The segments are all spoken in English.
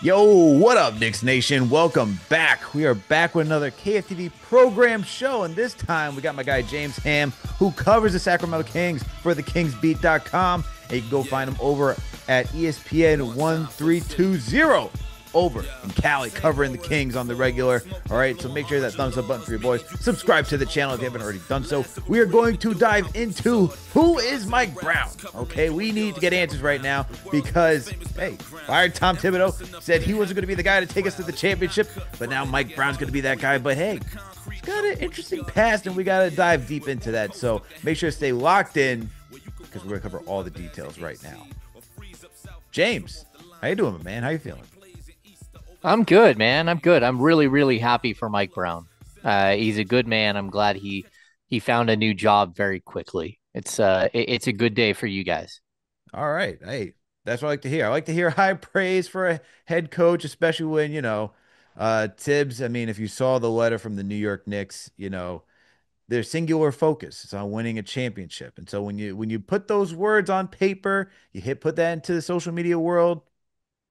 Yo, what up, Knicks Nation? Welcome back. We are back with another KFTV program show, and this time we got my guy James Ham, who covers the Sacramento Kings for thekingsbeat.com, and you can go find him over at ESPN 1320 over in Cali, covering the Kings on the regular. All right, so make sure that thumbs up button for your boys. Subscribe to the channel if you haven't already done so. We are going to dive into who is Mike Brown. Okay, we need to get answers right now because, hey, fired Tom Thibodeau, said he wasn't going to be the guy to take us to the championship, but now Mike Brown's going to be that guy. But hey, he's got an interesting past, and we got to dive deep into that. So make sure to stay locked in because we're going to cover all the details right now. James, how you doing, man? How you feeling? I'm good, man. I'm good. I'm really, really happy for Mike Brown. He's a good man. I'm glad he found a new job very quickly. It's a good day for you guys. All right. Hey, that's what I like to hear. I like to hear high praise for a head coach, especially when, Tibbs, I mean, if you saw the letter from the New York Knicks, their singular focus is on winning a championship. And so when you put those words on paper, put that into the social media world,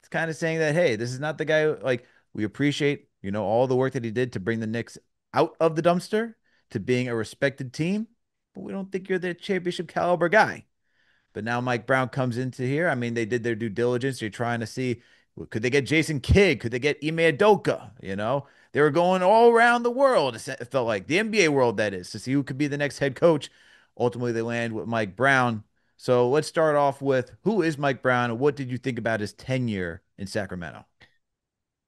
it's kind of saying that, hey, this is not the guy, like, we appreciate, all the work that he did to bring the Knicks out of the dumpster to being a respected team, but we don't think you're the championship caliber guy. But now Mike Brown comes into here. I mean, they did their due diligence. They're trying to see, could they get Jason Kidd? Could they get Ime Udoka? They were going all around the world. It felt like the NBA world, that is, to see who could be the next head coach. Ultimately, they land with Mike Brown. So let's start off with, who is Mike Brown and what did you think about his tenure in Sacramento?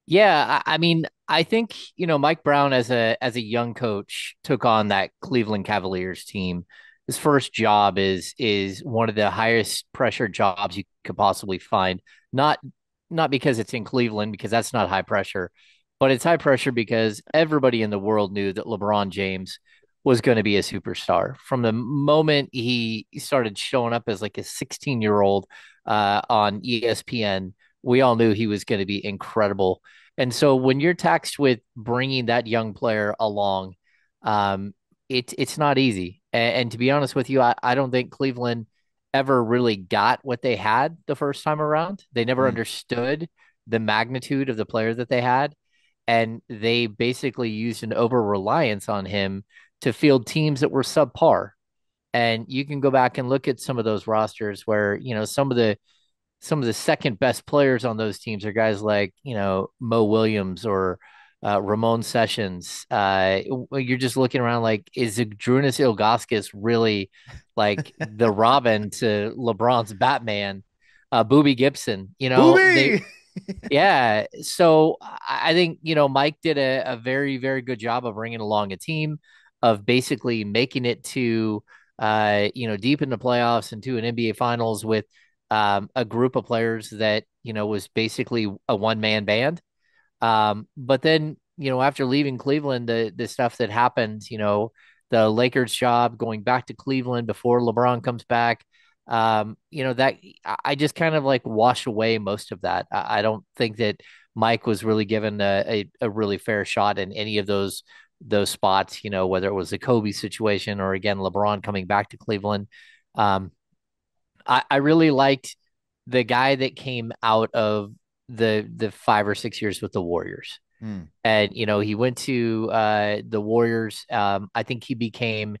Yeah, I mean, I think, Mike Brown as a young coach took on that Cleveland Cavaliers team. His first job is one of the highest pressure jobs you could possibly find. Not not because it's in Cleveland, because that's not high pressure, but it's high pressure because everybody in the world knew that LeBron James was going to be a superstar. From the moment he started showing up as like a 16-year-old on ESPN, we all knew he was going to be incredible. And so when you're taxed with bringing that young player along, um, it's not easy. And to be honest with you, I don't think Cleveland ever really got what they had the first time around. They never Mm. understood the magnitude of the player that they had. And they basically used an over reliance on him to field teams that were subpar. And you can go back and look at some of those rosters where, some of the second best players on those teams are guys like, Mo Williams or Ramon Sessions. You're just looking around like, is Drunas Ilgauskas really like the Robin to LeBron's Batman? Boobie Gibson, Booby! yeah. So I think, Mike did a very, very good job of bringing along a team, of basically making it to, deep in the playoffs and to an NBA Finals with a group of players that, was basically a one-man band. But then, after leaving Cleveland, the stuff that happened, the Lakers job going back to Cleveland before LeBron comes back, that I just kind of like wash away most of that. I don't think that Mike was really given a really fair shot in any of those spots, whether it was the Kobe situation or again LeBron coming back to Cleveland. Um, I really liked the guy that came out of the 5 or 6 years with the Warriors. Mm. And he went to the Warriors. I think he became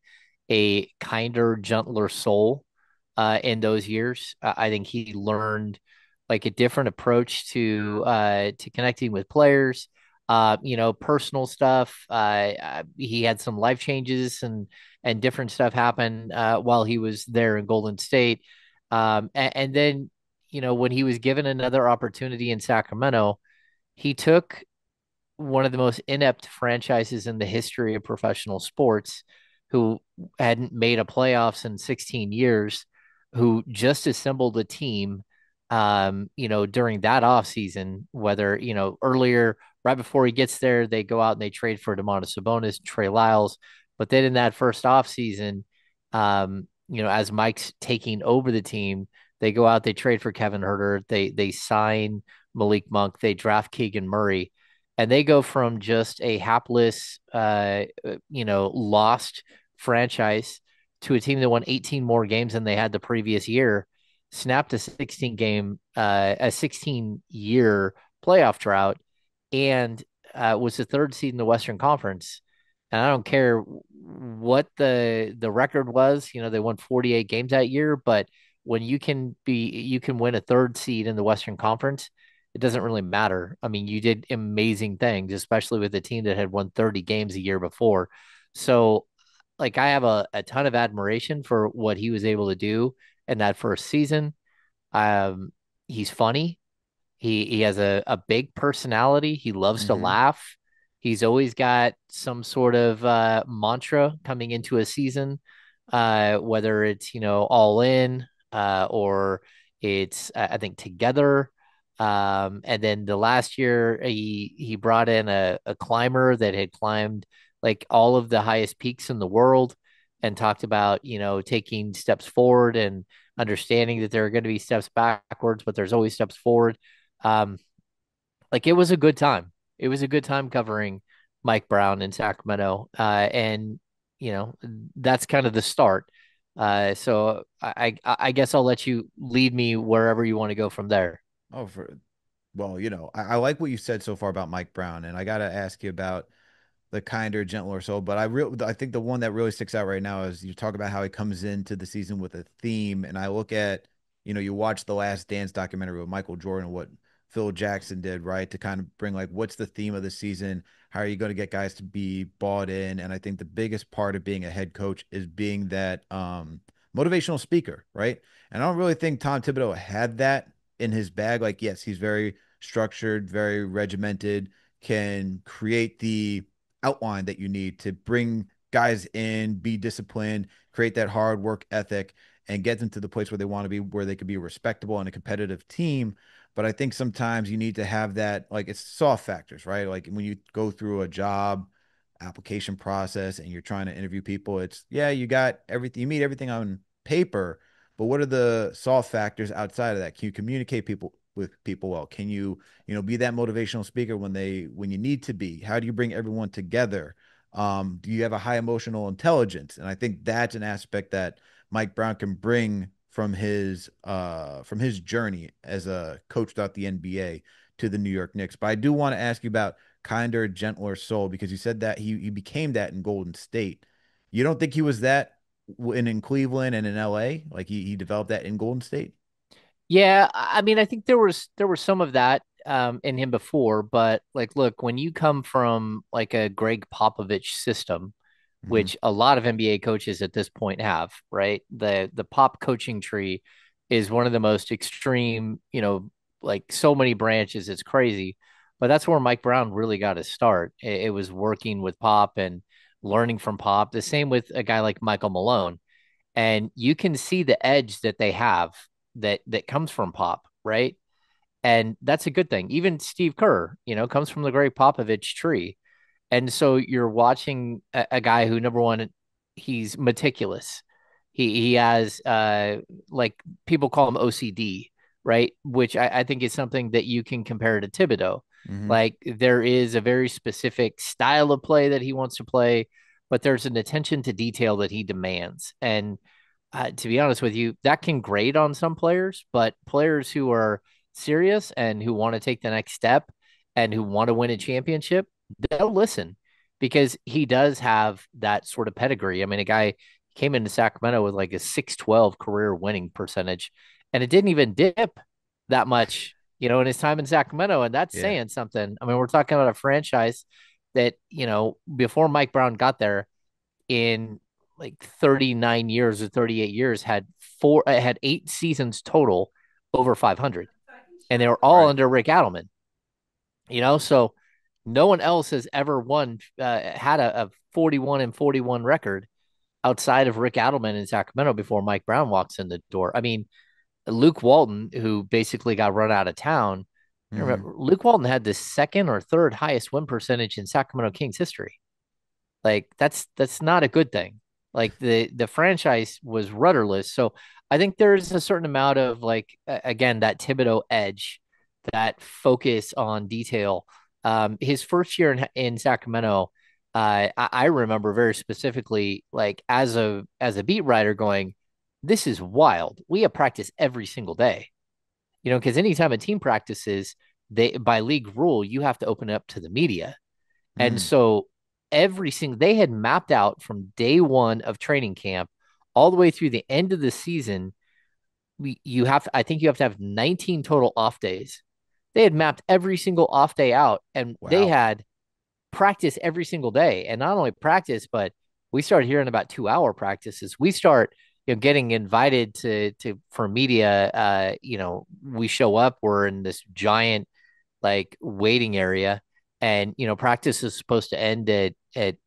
a kinder, gentler soul in those years. I think he learned like a different approach to connecting with players. Personal stuff. He had some life changes and different stuff happen while he was there in Golden State. And then when he was given another opportunity in Sacramento, he took one of the most inept franchises in the history of professional sports, who hadn't made a playoffs in 16 years, who just assembled a team, during that offseason, whether, earlier, right before he gets there, they go out and they trade for Domantas Sabonis, Trey Lyles. But then in that first offseason, as Mike's taking over the team, they go out, they trade for Kevin Herter, they sign Malik Monk, they draft Keegan Murray, and they go from just a hapless, lost franchise to a team that won 18 more games than they had the previous year, snapped a 16 year playoff drought and was the third seed in the Western Conference. And I don't care what the record was. They won 48 games that year, but when you can win a third seed in the Western Conference, it doesn't really matter. I mean, you did amazing things, especially with a team that had won 30 games a year before. So, like, I have a ton of admiration for what he was able to do in that first season. Um, he's funny. He has a big personality. He loves to Hmm. laugh. He's always got some sort of mantra coming into a season, whether it's all in or it's I think together. And then the last year he brought in a climber that had climbed like all of the highest peaks in the world and talked about taking steps forward and understanding that there are going to be steps backwards, but there's always steps forward. um, like it was a good time. It was a good time covering Mike Brown in Sacramento, and you know that's kind of the start. So I guess I'll let you lead me wherever you want to go from there. Oh, well, I like what you said so far about Mike Brown, and I got to ask you about the kinder, gentler soul. But I think the one that really sticks out right now is you talk about how he comes into the season with a theme, and I look at, you watch the Last Dance documentary with Michael Jordan, what Phil Jackson did, right, to kind of bring like what's the theme of the season? How are you going to get guys to be bought in? And I think the biggest part of being a head coach is being that motivational speaker, right? And I don't really think Tom Thibodeau had that in his bag. Like, yes, he's very structured, very regimented, can create the outline that you need to bring guys in, be disciplined, create that hard work ethic, and get them to the place where they want to be, where they could be respectable and a competitive team. But I think sometimes you need to have that, like it's soft factors, right? Like when you go through a job application process and you're trying to interview people, it's yeah, you got everything, you meet everything on paper, but what are the soft factors outside of that? Can you communicate people with people well? Can you, be that motivational speaker when you need to be? How do you bring everyone together? Do you have a high emotional intelligence? And I think that's an aspect that Mike Brown can bring from his journey as a coach throughout the NBA to the New York Knicks. But I do want to ask you about kinder, gentler soul because you said that he became that in Golden State. You don't think he was that in Cleveland and in LA? Like he developed that in Golden State? Yeah, I mean, I think there was some of that in him before, but like, look, when you come from like a Greg Popovich system, Hmm. which a lot of NBA coaches at this point have, right? The pop coaching tree is one of the most extreme, like so many branches, it's crazy. But that's where Mike Brown really got his start. It was working with Pop and learning from Pop. The same with a guy like Michael Malone. And you can see the edge that they have that comes from Pop, right? And that's a good thing. Even Steve Kerr, comes from the Greg Popovich tree. And so you're watching a guy who, number one, he's meticulous. He has like people call him OCD, right? Which I think is something that you can compare to Thibodeau. Hmm. Like there is a very specific style of play that he wants to play, but there's an attention to detail that he demands. And to be honest with you, that can grate on some players, but players who are serious and who want to take the next step and who want to win a championship, they'll listen because he does have that sort of pedigree. I mean, a guy came into Sacramento with like a 612 career winning percentage, and it didn't even dip that much, in his time in Sacramento. And that's Yeah. saying something. I mean, we're talking about a franchise that, before Mike Brown got there in like 39 years or 38 years had 8 seasons total over 500, and they were all Right. under Rick Adelman. So no one else has ever had a 41 and 41 record outside of Rick Adelman in Sacramento before Mike Brown walks in the door. I mean, Luke Walton, who basically got run out of town. Hmm. Remember, Luke Walton had the second or third highest win percentage in Sacramento Kings history. Like that's not a good thing. Like the franchise was rudderless. So I think there's a certain amount of like again that Thibodeau edge, that focus on detail. His first year in Sacramento, I remember very specifically, like as a beat writer, going, "This is wild. We have practice every single day." Because anytime a team practices, they by league rule, you have to open it up to the media. And Mm, so they had mapped out from day one of training camp all the way through the end of the season. I think you have to have 19 total off days. They had mapped every single off day out, and they wow. had practice every single day. And not only practice, but we started hearing about 2 hour practices. We start, getting invited to for media. We show up, we're in this giant like waiting area, and practice is supposed to end at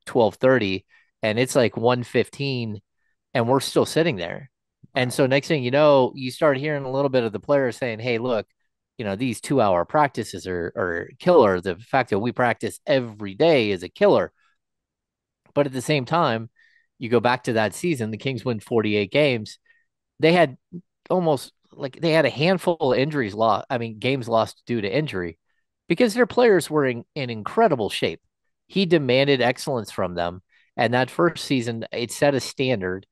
12:30, and it's like 1:15, and we're still sitting there. And Wow. so next thing you know, you start hearing a little bit of the players saying, "Hey, look, these 2 hour practices are killer. The fact that we practice every day is a killer." But at the same time, you go back to that season, the Kings win 48 games. They had almost like they had a handful of injuries lost. I mean, games lost due to injury because their players were in incredible shape. He demanded excellence from them. And that first season, it set a standard.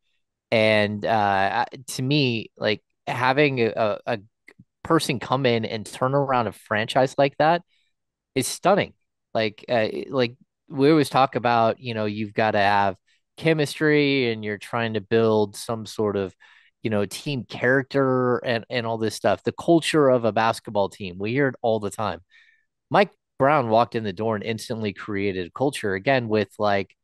And to me, like having a person come in and turn around a franchise like that is stunning. Like we always talk about, you've got to have chemistry and you're trying to build some sort of, team character and all this stuff. The culture of a basketball team. We hear it all the time. Mike Brown walked in the door and instantly created a culture again with like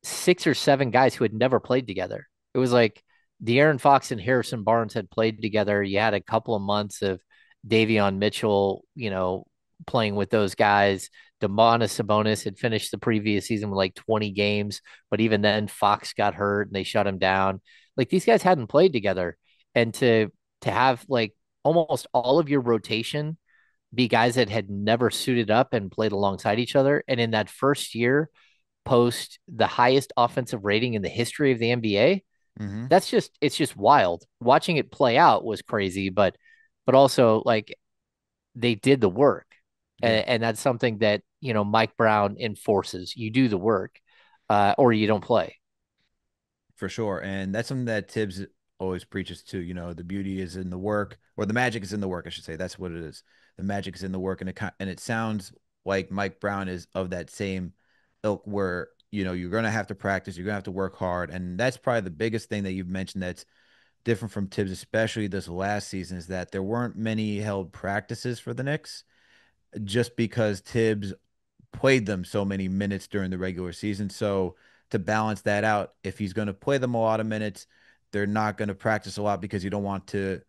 6 or 7 guys who had never played together. It was like De'Aaron Fox and Harrison Barnes had played together. You had a couple of months of Davion Mitchell, playing with those guys. Demonis Sabonis had finished the previous season with like 20 games, but even then Fox got hurt and they shut him down. Like these guys hadn't played together, and to have like almost all of your rotation be guys that had never suited up and played alongside each other, and in that first year post the highest offensive rating in the history of the NBA. Hmm. It's just wild. Watching it play out was crazy, but also like they did the work. Yeah. And that's something that, Mike Brown enforces. You do the work, or you don't play. For sure. And that's something that Tibbs always preaches to. The beauty is in the work, or the magic is in the work, I should say. That's what it is. The magic is in the work. And it sounds like Mike Brown is of that same ilk where, you're going to have to practice, you're going to have to work hard. And that's probably the biggest thing that you've mentioned that's different from Tibbs, especially this last season, is that there weren't many held practices for the Knicks just because Tibbs played them so many minutes during the regular season. So to balance that out, if he's going to play them a lot of minutes, they're not going to practice a lot because you don't want to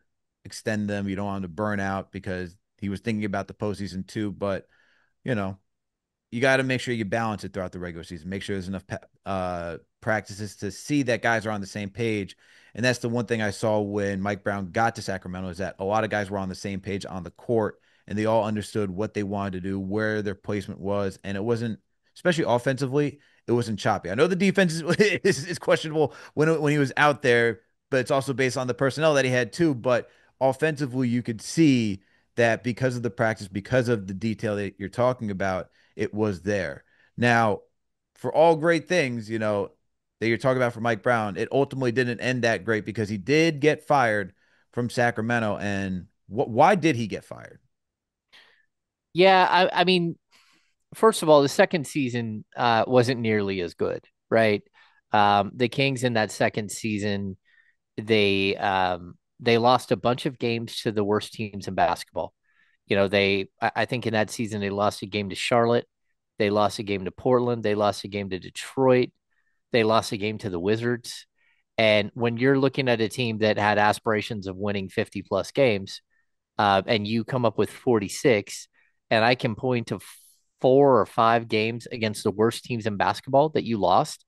extend them. You don't want them to burn out because he was thinking about the postseason too. But, you know, you got to make sure you balance it throughout the regular season. Make sure there's enough practices to see that guys are on the same page. And that's the one thing I saw when Mike Brown got to Sacramento is that a lot of guys were on the same page on the court and they all understood what they wanted to do, where their placement was, and it wasn't, especially offensively, it wasn't choppy. I know the defense is questionable when he was out there, but it's also based on the personnel that he had too. But offensively, you could see that because of the practice, because of the detail that you're talking about, it was there. Now, for all great things, that you're talking about for Mike Brown, it ultimately didn't end that great because he did get fired from Sacramento. And why did he get fired? Yeah, I mean, first of all, the second season wasn't nearly as good, right? The Kings in that second season, they lost a bunch of games to the worst teams in basketball. I think in that season they lost a game to Charlotte, they lost a game to Portland, they lost a game to Detroit, they lost a game to the Wizards. And when you're looking at a team that had aspirations of winning 50 plus games, and you come up with 46, and I can point to 4 or 5 games against the worst teams in basketball that you lost,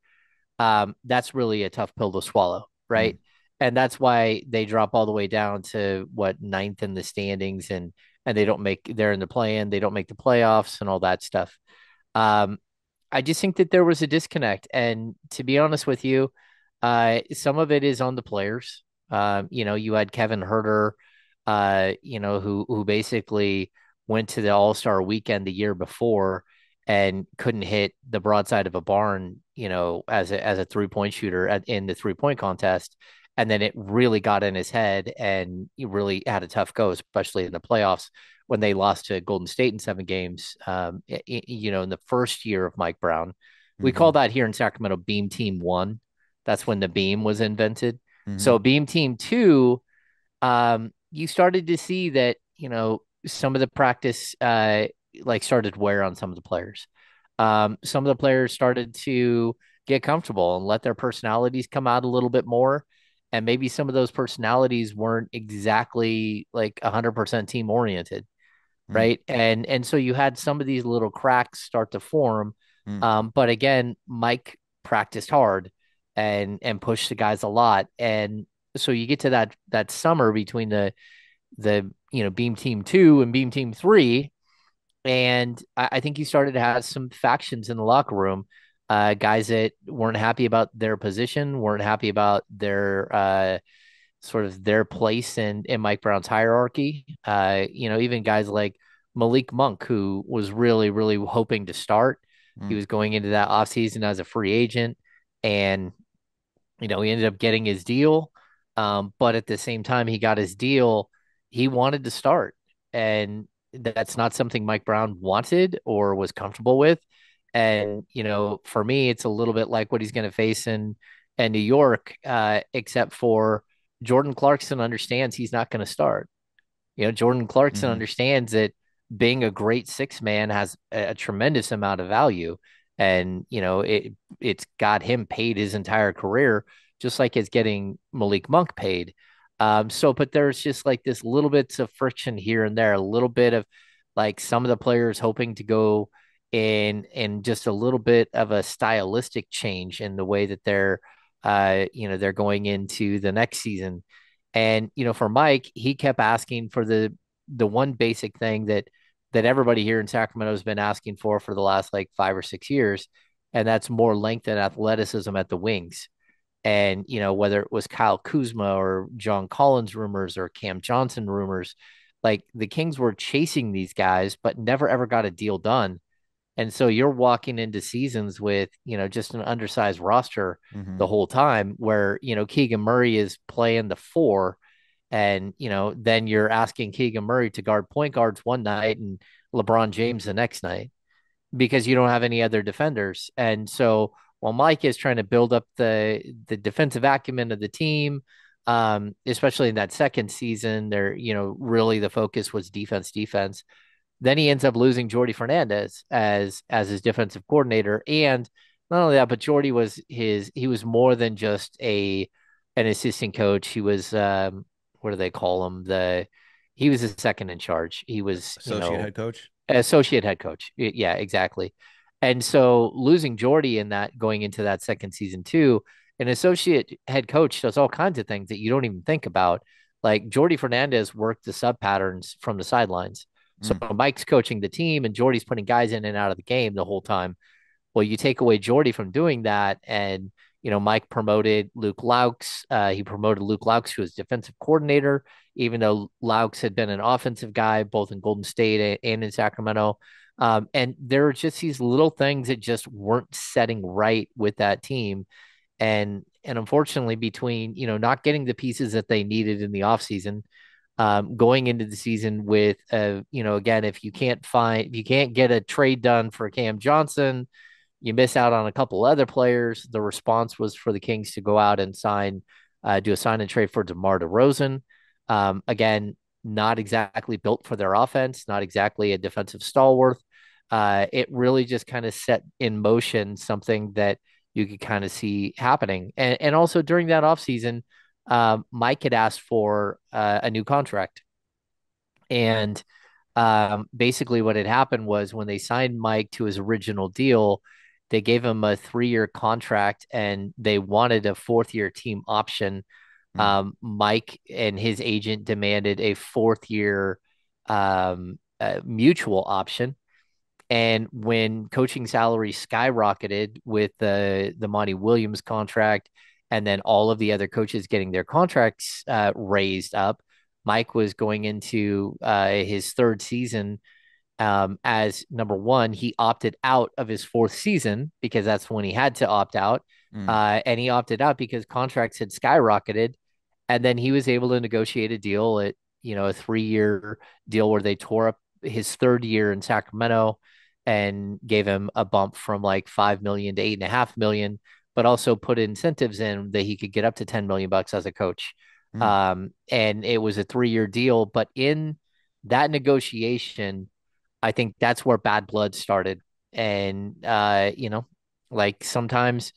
that's really a tough pill to swallow, Mm. right? And that's why they drop all the way down to what ninth in the standings, and they're in the play-in, they don't make the playoffs and all that stuff. Um, I just think that there was a disconnect, and to be honest with you, some of it is on the players. You had Kevin Herter, who basically went to the All Star weekend the year before and couldn't hit the broadside of a barn, as a 3 point shooter in the 3 point contest. And then it really got in his head and he really had a tough go, especially in the playoffs when they lost to Golden State in 7 games, in the first year of Mike Brown. We Mm-hmm. call that here in Sacramento Beam Team 1. That's when the beam was invented. Mm-hmm. So Beam Team 2, you started to see that, some of the practice like started to wear on some of the players. Some of the players started to get comfortable and let their personalities come out a little bit more. And maybe some of those personalities weren't exactly like 100% team oriented, right? And so you had some of these little cracks start to form. Mm-hmm. But again, Mike practiced hard and pushed the guys a lot. And so you get to that summer between the Beam Team 2 and Beam Team 3, and I think you started to have some factions in the locker room. Guys that weren't happy about their position, weren't happy about their sort of their place in Mike Brown's hierarchy. Even guys like Malik Monk, who was really, really hoping to start. He Mm-hmm. was going into that offseason as a free agent, and he ended up getting his deal. But at the same time he got his deal, he wanted to start. And that's not something Mike Brown wanted or was comfortable with. And, for me, it's a little bit like what he's going to face in New York, except for Jordan Clarkson understands he's not going to start. Jordan Clarkson Mm-hmm. understands that being a great six man has a tremendous amount of value. And, it's got him paid his entire career, just like it's getting Malik Monk paid. But there's just like this little bits of friction here and there, a little bit of like some of the players hoping to go in just a little bit of a stylistic change in the way that they're going into the next season. And for Mike, he kept asking for the one basic thing that everybody here in Sacramento has been asking for the last like 5 or 6 years, and that's more length and athleticism at the wings. And whether it was Kyle Kuzma or John Collins rumors or Cam Johnson rumors, like the Kings were chasing these guys, but never ever got a deal done. And so you're walking into seasons with, just an undersized roster Mm-hmm. the whole time where, Keegan Murray is playing the four, and, then you're asking Keegan Murray to guard point guards one night and LeBron James the next night because you don't have any other defenders. And so while Mike is trying to build up the defensive acumen of the team, especially in that second season, there, really the focus was defense, defense. Then he ends up losing Jordy Fernandez as his defensive coordinator. And not only that, but Jordy was he was more than just an assistant coach. He was what do they call him? He was a second in charge. He was, Associate head coach. associate head coach. Yeah, exactly. And so losing Jordy in that going into that second season too, an associate head coach does all kinds of things that you don't even think about. Like Jordy Fernandez worked the sub patterns from the sidelines. So Mm. Mike's coaching the team and Jordy's putting guys in and out of the game the whole time. Well, you take away Jordy from doing that, and Mike promoted Luke Laux. He promoted Luke Laux to his defensive coordinator, even though Laux had been an offensive guy both in Golden State and in Sacramento. And there are just these little things that just weren't setting right with that team. And unfortunately, between not getting the pieces that they needed in the offseason, going into the season with again, if you can't get a trade done for Cam Johnson, you miss out on a couple other players. The response was for the Kings to go out and do a sign and trade for DeMar DeRozan. Again, not exactly built for their offense, not exactly a defensive stalwart. It really just kind of set in motion something that you could kind of see happening. And also during that offseason, Mike had asked for a new contract. And basically, what had happened was when they signed Mike to his original deal, they gave him a 3-year contract and they wanted a fourth-year team option. Mm. Mike and his agent demanded a fourth-year mutual option. And when coaching salaries skyrocketed with the Monty Williams contract, and then all of the other coaches getting their contracts raised up, Mike was going into his third season as number one. He opted out of his fourth season because that's when he had to opt out, Mm. and he opted out because contracts had skyrocketed, and then he was able to negotiate a deal at a 3-year deal where they tore up his third year in Sacramento and gave him a bump from like 5 million to 8.5 million, but also put incentives in that he could get up to 10 million bucks as a coach. Mm, And it was a 3-year deal, but in that negotiation, I think that's where bad blood started. And like sometimes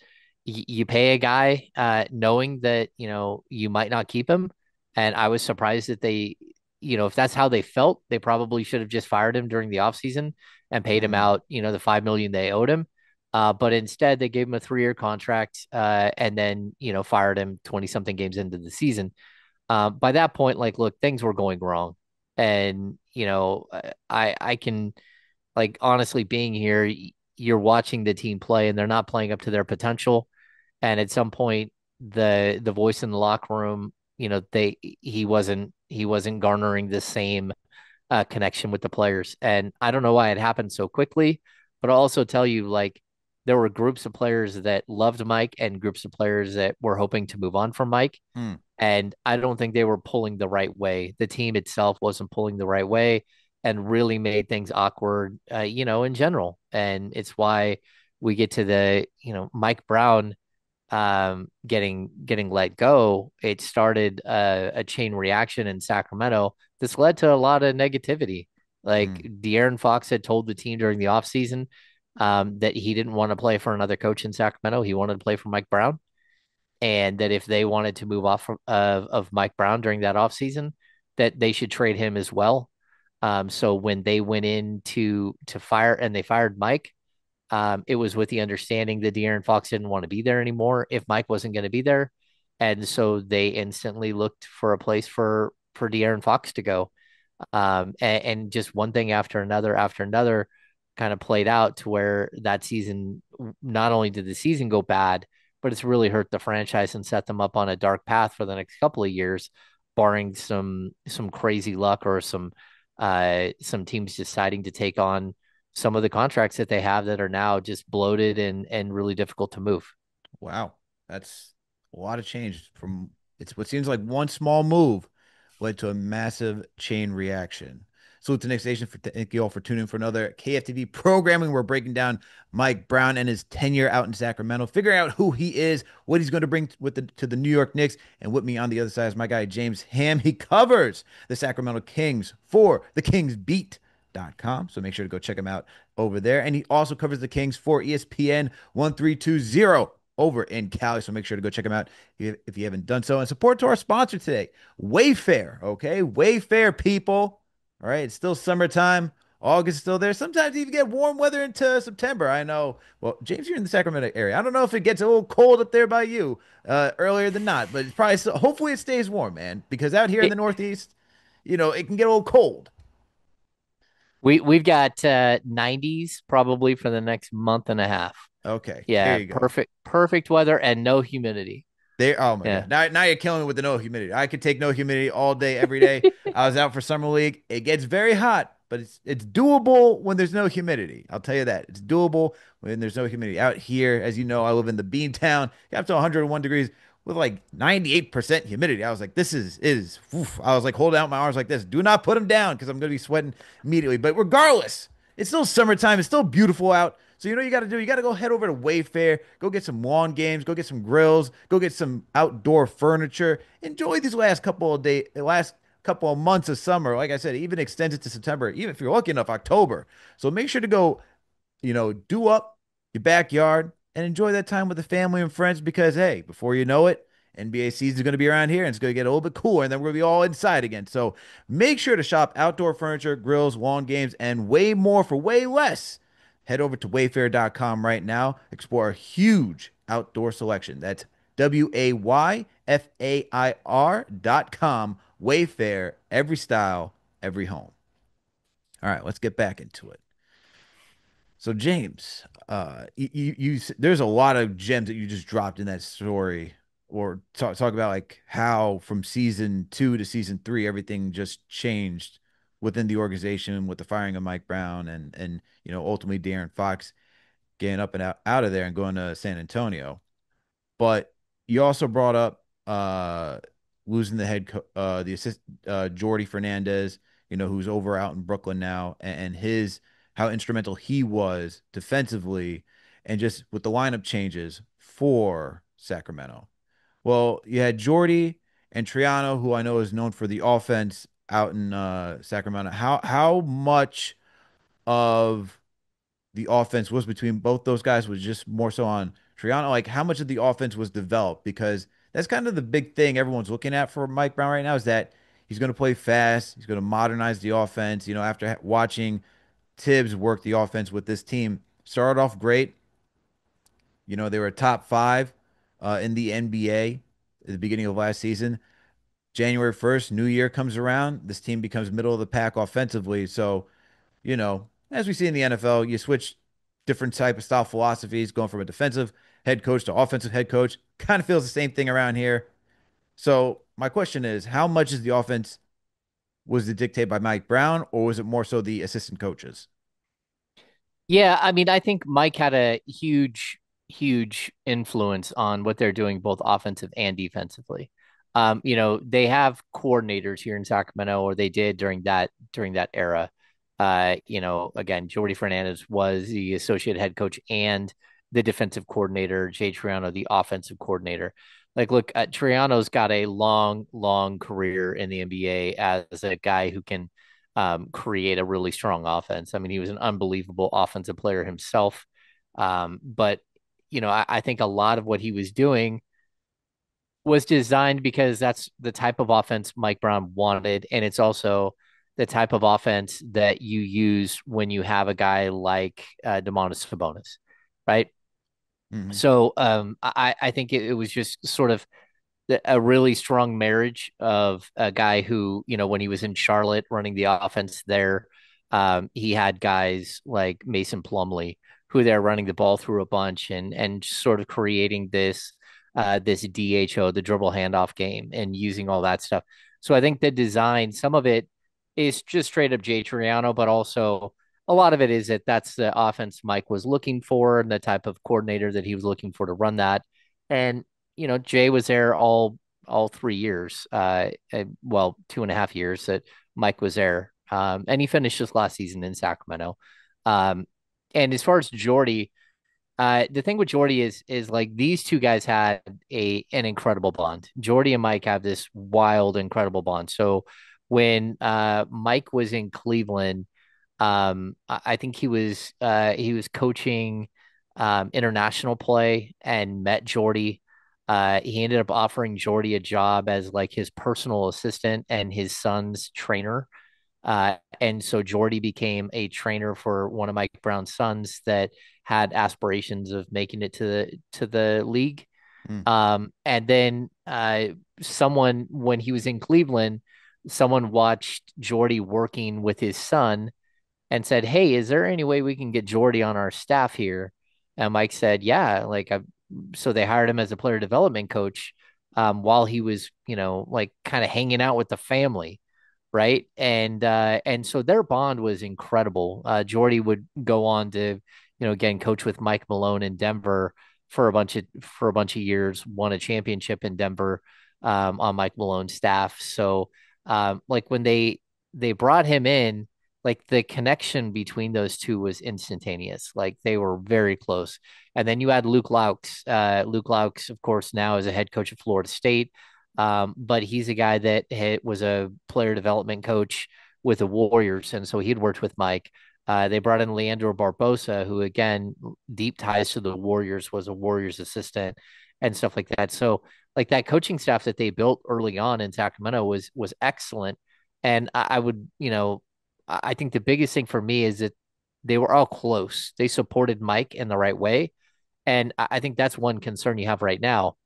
you pay a guy knowing that, you might not keep him. And I was surprised that if that's how they felt, they probably should have just fired him during the offseason and paid him mm, out, the 5 million they owed him. But instead they gave him a 3-year contract and then, fired him 20 something games into the season. By that point, like, look, things were going wrong. And, I can, like, honestly, being here, you're watching the team play and they're not playing up to their potential. And at some point, the voice in the locker room, he wasn't garnering the same connection with the players. And I don't know why it happened so quickly, but I'll also tell you, like, there were groups of players that loved Mike and groups of players that were hoping to move on from Mike. mm. And I don't think they were pulling the right way. The team itself wasn't pulling the right way and really made things awkward, in general. And it's why we get to the, Mike Brown getting let go. It started a chain reaction in Sacramento. This led to a lot of negativity. Like, Mm. De'Aaron Fox had told the team during the offseason that he didn't want to play for another coach in Sacramento. He wanted to play for Mike Brown, and that if they wanted to move off of Mike Brown during that offseason, that they should trade him as well. So when they went in to fire and they fired Mike, it was with the understanding that De'Aaron Fox didn't want to be there anymore if Mike wasn't going to be there, and so they instantly looked for a place for De'Aaron Fox to go. And just one thing after another kind of played out to where that season, not only did the season go bad, but it's really hurt the franchise and set them up on a dark path for the next couple of years, barring some crazy luck or some teams deciding to take on some of the contracts that they have that are now just bloated and really difficult to move. Wow. That's a lot of change from it's what seems like one small move led to a massive chain reaction. Salute to Knicks Nation for thank you all for tuning in for another KFTV programming. We're breaking down Mike Brown and his tenure out in Sacramento, figuring out who he is, what he's going to bring to the New York Knicks, and with me on the other side is my guy James Ham. He covers the Sacramento Kings for the KingsBeat.com. So make sure to go check him out over there. And he also covers the Kings for ESPN 1320 over in Cali. So make sure to go check them out if you haven't done so. And support to our sponsor today, Wayfair. Okay, Wayfair people. All right, it's still summertime. August is still there. Sometimes you even get warm weather into September. I know. Well, James, you're in the Sacramento area. I don't know if it gets a little cold up there by you earlier than not, but it's probably still, hopefully it stays warm, man. Because out here in the It, Northeast, it can get a little cold. we've got 90s probably for the next month and a half. Okay, there Yeah, you go. perfect weather and no humidity. There, oh my Yeah. God. Now you're killing me with the no humidity. I could take no humidity all day, every day. I was out for summer league. It gets very hot, but it's doable when there's no humidity. I'll tell you that. It's doable when there's no humidity. Out here, as you know, I live in the bean town. Get up to 101 degrees with like 98% humidity. I was like, this is oof. I was like holding out my arms like this. Do not put them down because I'm gonna be sweating immediately. But regardless, it's still summertime. It's still beautiful out. So you know what you got to do? You got to go head over to Wayfair, go get some lawn games, go get some grills, go get some outdoor furniture. Enjoy these last couple of months of summer. Like I said, even extend it to September, even if you're lucky enough, October. So make sure to go, do up your backyard and enjoy that time with the family and friends because hey, before you know it, NBA season is going to be around here and it's going to get a little bit cooler and then we're going to be all inside again. So make sure to shop outdoor furniture, grills, lawn games, and way more for way less. Head over to wayfair.com right now. Explore a huge outdoor selection. That's Wayfair.com. Wayfair, every style, every home. All right, let's get back into it. So James, there's a lot of gems that you just dropped in that story, or talk about like how from season two to season three everything just changed within the organization with the firing of Mike Brown and ultimately De'Aaron Fox getting up and out of there and going to San Antonio. But you also brought up losing the assist, Jordy Fernandez, who's over out in Brooklyn now, and his how instrumental he was defensively, and just with the lineup changes for Sacramento. Well, you had Jordy and Triano, who I know is known for the offense out in Sacramento. How much of the offense was between both those guys was just more so on Triano? Like how much of the offense was developed? Because that's kind of the big thing everyone's looking at for Mike Brown right now is that he's going to play fast. He's going to modernize the offense. After watching Tibbs work the offense with this team, started off great. They were top five in the NBA at the beginning of last season. January 1st, New Year comes around. This team becomes middle of the pack offensively. So, as we see in the NFL, you switch different type of style philosophies, going from a defensive head coach to offensive head coach. Kind of feels the same thing around here. So my question is, how much is the offense was it dictated by Mike Brown, or was it more so the assistant coaches? Yeah, I mean, I think Mike had a huge influence on what they're doing both offensive and defensively. They have coordinators here in Sacramento, or they did during that era. Again, Jordy Fernandez was the associate head coach and the defensive coordinator, Jay Triano, the offensive coordinator. Like, look, Triano's got a long career in the NBA as a guy who can create a really strong offense. I mean, he was an unbelievable offensive player himself. But I think a lot of what he was doing was designed because that's the type of offense Mike Brown wanted, and it's also the type of offense that you use when you have a guy like Domantas Sabonis, right? Hmm. So I think it was just sort of a really strong marriage of a guy who, when he was in Charlotte running the offense there, he had guys like Mason Plumlee who they're running the ball through a bunch and sort of creating this DHO, the dribble handoff game, and using all that stuff. So I think the design, some of it is just straight up Jay Triano, but also a lot of it is that that's the offense Mike was looking for and the type of coordinator that he was looking for to run that. And Jay was there all 3 years, well, 2.5 years that Mike was there, and he finished his last season in Sacramento. Um, and as far as Jordy, the thing with Jordy is like these two guys had an incredible bond. Jordy and Mike have this wild, incredible bond. So when Mike was in Cleveland, I think he was coaching international play and met Jordy. He ended up offering Jordy a job as like his personal assistant and his son's trainer. And so Jordy became a trainer for one of Mike Brown's sons that had aspirations of making it to the league. Mm. And then someone, when he was in Cleveland, someone watched Jordy working with his son and said, "Hey, is there any way we can get Jordy on our staff here?" And Mike said, "Yeah." So they hired him as a player development coach while he was, like kind of hanging out with the family, right? And so their bond was incredible. Jordy would go on to, again, coach with Mike Malone in Denver for a bunch of years, won a championship in Denver on Mike Malone's staff. So like when they brought him in, like the connection between those two was instantaneous. Like they were very close. And then you had Luke Laux. Luke Laux, of course, now is a head coach of Florida State. But he's a guy that was a player development coach with the Warriors, and so he'd worked with Mike. They brought in Leandro Barbosa, who again, deep ties to the Warriors, was a Warriors assistant and stuff like that. So, like that coaching staff that they built early on in Sacramento was excellent. And I would, I think the biggest thing for me is that they were all close. They supported Mike in the right way, and I think that's one concern you have right now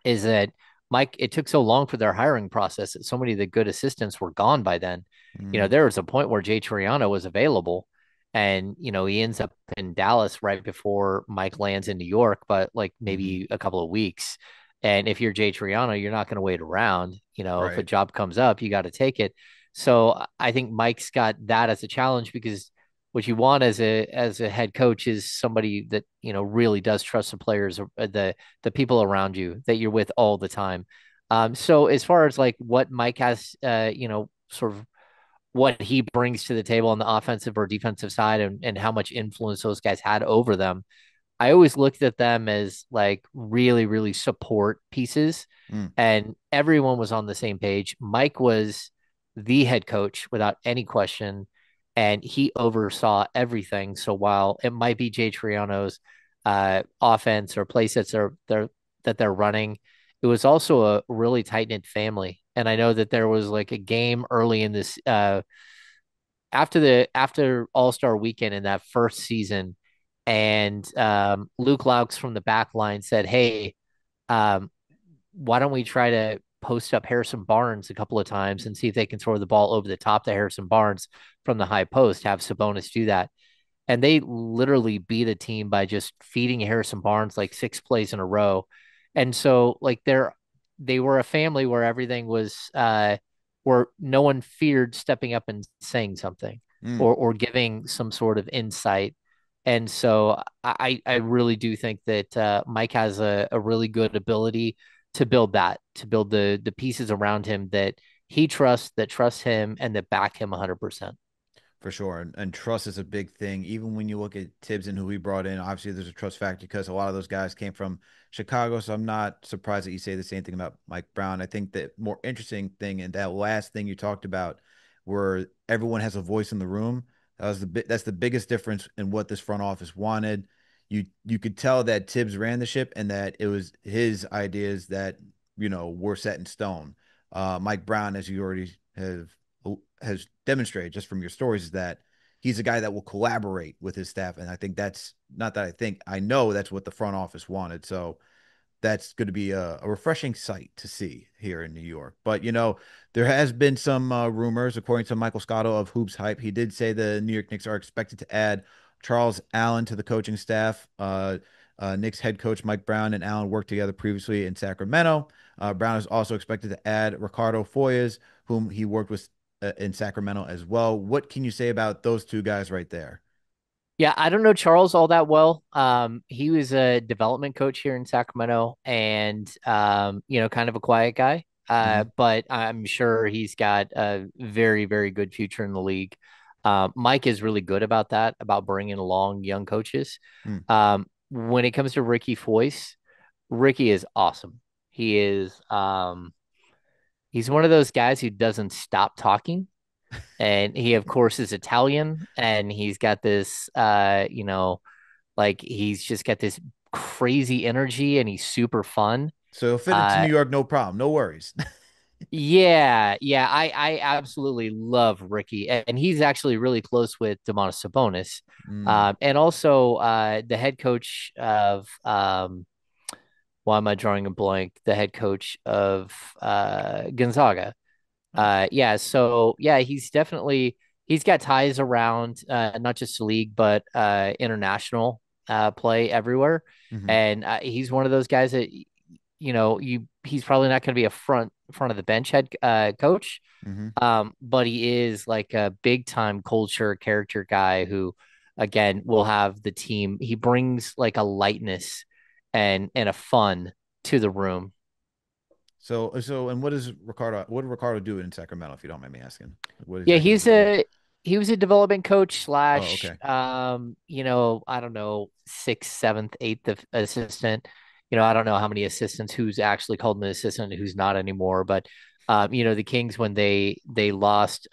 is that Mike, it took so long for their hiring process that so many of the good assistants were gone by then. Mm. There was a point where Jay Triano was available and, he ends up in Dallas right before Mike lands in New York, but like Hmm. maybe a couple of weeks. And if you're Jay Triano, you're not going to wait around. If a Right. job comes up, you got to take it. So I think Mike's got that as a challenge because what you want as a head coach is somebody that really does trust the players, the people around you that you're with all the time. So as far as like what Mike has, sort of what he brings to the table on the offensive or defensive side and how much influence those guys had over them, I always looked at them as like really, really support pieces, Mm, and everyone was on the same page. Mike was the head coach without any question, and he oversaw everything. So while it might be Jay Triano's offense or play sets that they're running, it was also a really tight knit family. And I know that there was like a game early in this after All Star Weekend in that first season, and Luke Laux from the back line said, "Hey, um, why don't we try to post up Harrison Barnes a couple of times and see if they can throw the ball over the top to Harrison Barnes from the high post, have Sabonis do that." And they literally beat a team by just feeding Harrison Barnes like 6 plays in a row. And so like they were a family where everything was where no one feared stepping up and saying something mm. or giving some sort of insight. And so I really do think that Mike has a really good ability to build that, to build the pieces around him that he trusts, that trust him, and that back him 100%. For sure. And trust is a big thing. Even when you look at Tibbs and who he brought in, obviously there's a trust factor because a lot of those guys came from Chicago. So I'm not surprised that you say the same thing about Mike Brown. I think the more interesting thing and that last thing you talked about, where everyone has a voice in the room, that's the biggest difference in what this front office wanted. You could tell that Tibbs ran the ship and that it was his ideas that, were set in stone. Mike Brown, as you already have has demonstrated just from your stories is that he's a guy that will collaborate with his staff. And I think that's not that I think I know that's what the front office wanted. So that's going to be a refreshing sight to see here in New York. But there has been some rumors, according to Michael Scotto of Hoops Hype. He did say the New York Knicks are expected to add Charles Allen to the coaching staff. Knicks head coach Mike Brown and Allen worked together previously in Sacramento. Brown is also expected to add Ricardo Foyes, whom he worked with in Sacramento as well. What can you say about those two guys right there? Yeah, I don't know Charles all that well. He was a development coach here in Sacramento and kind of a quiet guy. Hmm. But I'm sure he's got a very, very good future in the league. Mike is really good about that, about bringing along young coaches. Mm. When it comes to Ricky Foyce, Ricky is awesome. He is he's one of those guys who doesn't stop talking, and he of course is Italian, and he's got this like he's just got this crazy energy, and he's super fun. So he'll fit into uh New York, no problem, no worries. yeah, I absolutely love Ricky, and he's actually really close with Demonis Sabonis, Mm. and also the head coach of why am I drawing a blank, the head coach of Gonzaga. Oh. Yeah, so yeah, he's got ties around not just the league but international play everywhere, Hmm. and he's one of those guys that he's probably not going to be a front of the bench head coach, Hmm. but he is like a big time culture character guy who, again, will have the team. He brings like a lightness and a fun to the room. And what did Ricardo do in Sacramento, if you don't mind me asking? What Yeah, exactly was his role? he was a development coach Oh, slash okay. I don't know, sixth, seventh, eighth assistant. I don't know how many assistants, who's actually called an assistant and who's not anymore. But the Kings, when they lost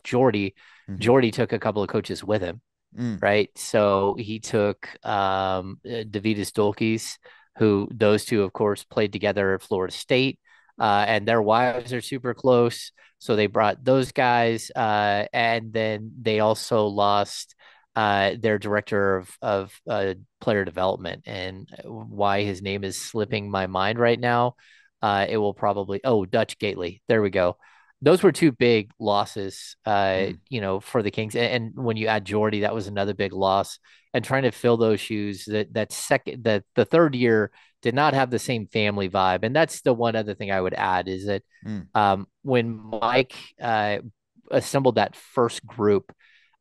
Jordy, Hmm. Jordy took a couple of coaches with him, Mm. right? So he took Davidas Dolkis, who those two, of course, played together at Florida State, and their wives are super close. So they brought those guys, and then they also lost their director of player development, and why his name is slipping my mind right now. It will probably Dutch Gately. There we go. Those were two big losses, Mm. for the Kings. And when you add Jordy, that was another big loss. And trying to fill those shoes, that the third year did not have the same family vibe. And that's the one other thing I would add is that Mm. when Mike assembled that first group,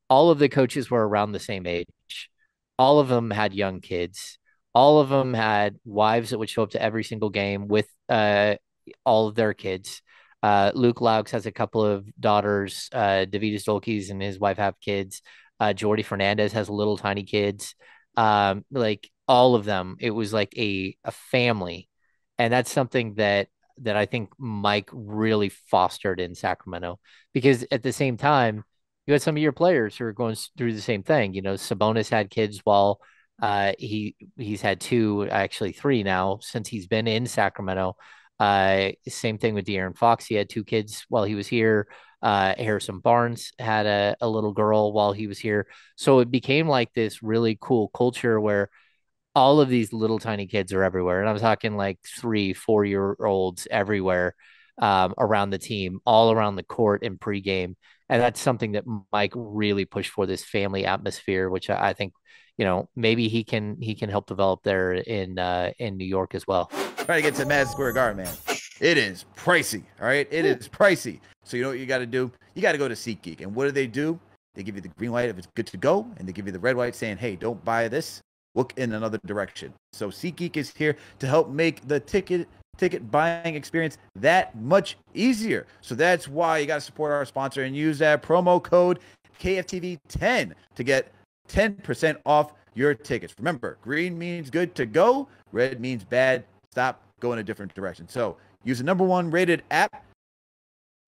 all of the coaches were around the same age. All of them had young kids. All of them had wives that would show up to every single game with all of their kids. Luke Laux has a couple of daughters. Davidas Dolkes and his wife have kids. Jordy Fernandez has little tiny kids. Like all of them, it was like a family, and that's something that I think Mike really fostered in Sacramento. Because at the same time, you had some of your players who are going through the same thing. You know, Sabonis had kids while he's had two, actually three now since he's been in Sacramento. Same thing with De'Aaron Fox. He had two kids while he was here. Harrison Barnes had a little girl while he was here. So it became like this really cool culture where all of these little tiny kids are everywhere. And I'm talking like 3, 4 year olds everywhere around the team, all around the court in pregame. And that's something that Mike really pushed for, this family atmosphere, which I think, maybe he can help develop there in New York as well. Try to get to Madison Square Garden, man. It is pricey. All right. It is pricey. So you know what you got to do? You got to go to SeatGeek. And what do? They give you the green light if it's good to go, and they give you the red light saying, hey, don't buy this. Look in another direction. So SeatGeek is here to help make the ticket buying experience that much easier. So that's why you got to support our sponsor and use that promo code KFTV10 to get 10% off your tickets. Remember, green means good to go, red means bad. Stop, go in a different direction. So use the #1 rated app.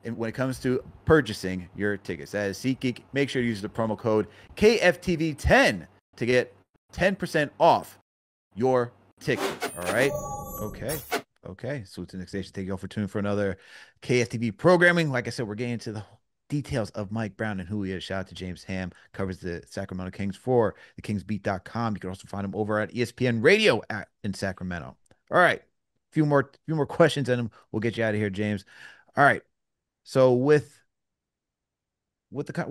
And when it comes to purchasing your tickets, that is SeatGeek. Make sure to use the promo code KFTV10 to get 10% off your tickets. All right. Okay. Okay. So it's the next station. Thank you all for tuning for another KFTV programming. Like I said, we're getting into the details of Mike Brown and who he is. Shout out to James Ham, covers the Sacramento Kings for thekingsbeat.com. You can also find him over at ESPN Radio in Sacramento. All right. Few more questions and we'll get you out of here, James. All right. So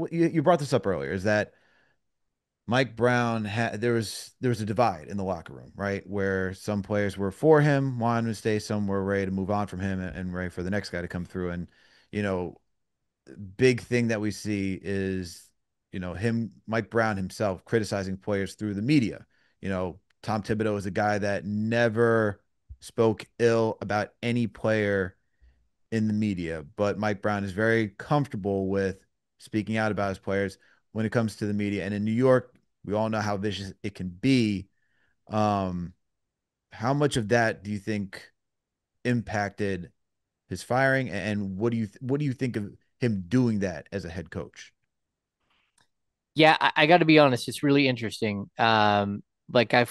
you brought this up earlier, is that Mike Brown had there was a divide in the locker room, right? Where some players were for him, wanted to stay, some were ready to move on from him and ready for the next guy to come through. And, you know, big thing that we see is, Mike Brown himself criticizing players through the media. Tom Thibodeau is a guy that never spoke ill about any player in the media, but Mike Brown is very comfortable with speaking out about his players when it comes to the media. And in New York, we all know how vicious it can be. Um, how much of that do you think impacted his firing, and what do you think of him doing that as a head coach? Yeah, I got to be honest. It's really interesting. Like I'm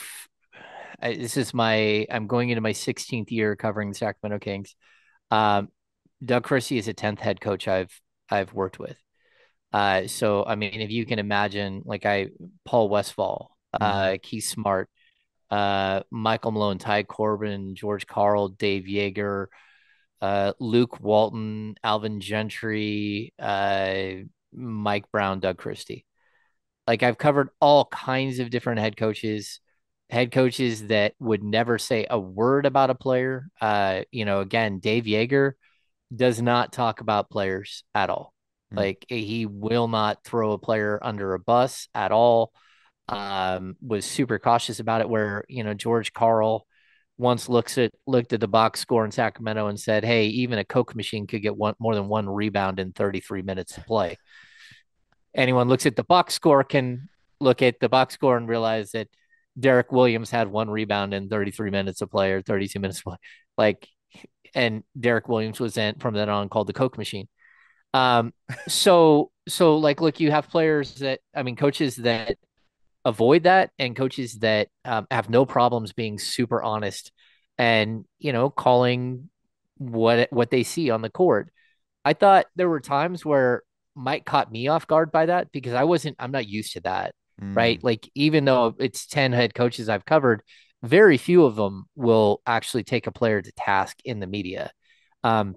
going into my 16th year covering the Sacramento Kings. Um, Doug Christie is the 10th head coach I've worked with. So I mean, if you can imagine, Paul Westphal, Hmm. Keith Smart, Michael Malone, Ty Corbin, George Karl, Dave Yeager, Luke Walton, Alvin Gentry, Mike Brown, Doug Christie. Like I've covered all kinds of different head coaches that would never say a word about a player. Again, Dave Yeager does not talk about players at all. Like he will not throw a player under a bus at all. Was super cautious about it. Where George Karl once looked at the box score in Sacramento and said, "Hey, even a Coke machine could get more than one rebound in 33 minutes of play." Anyone looks at the box score can look at the box score and realize that Derek Williams had one rebound in 33 minutes of play or 32 minutes of play. Like, and Derek Williams was from then on called the Coke machine. Um, so like, look, you have coaches that avoid that and coaches that have no problems being super honest and, calling what they see on the court. I thought there were times where Mike caught me off guard by that because I'm not used to that, right? Mm. Like, even though it's 10 head coaches I've covered, very few of them will actually take a player to task in the media. Um,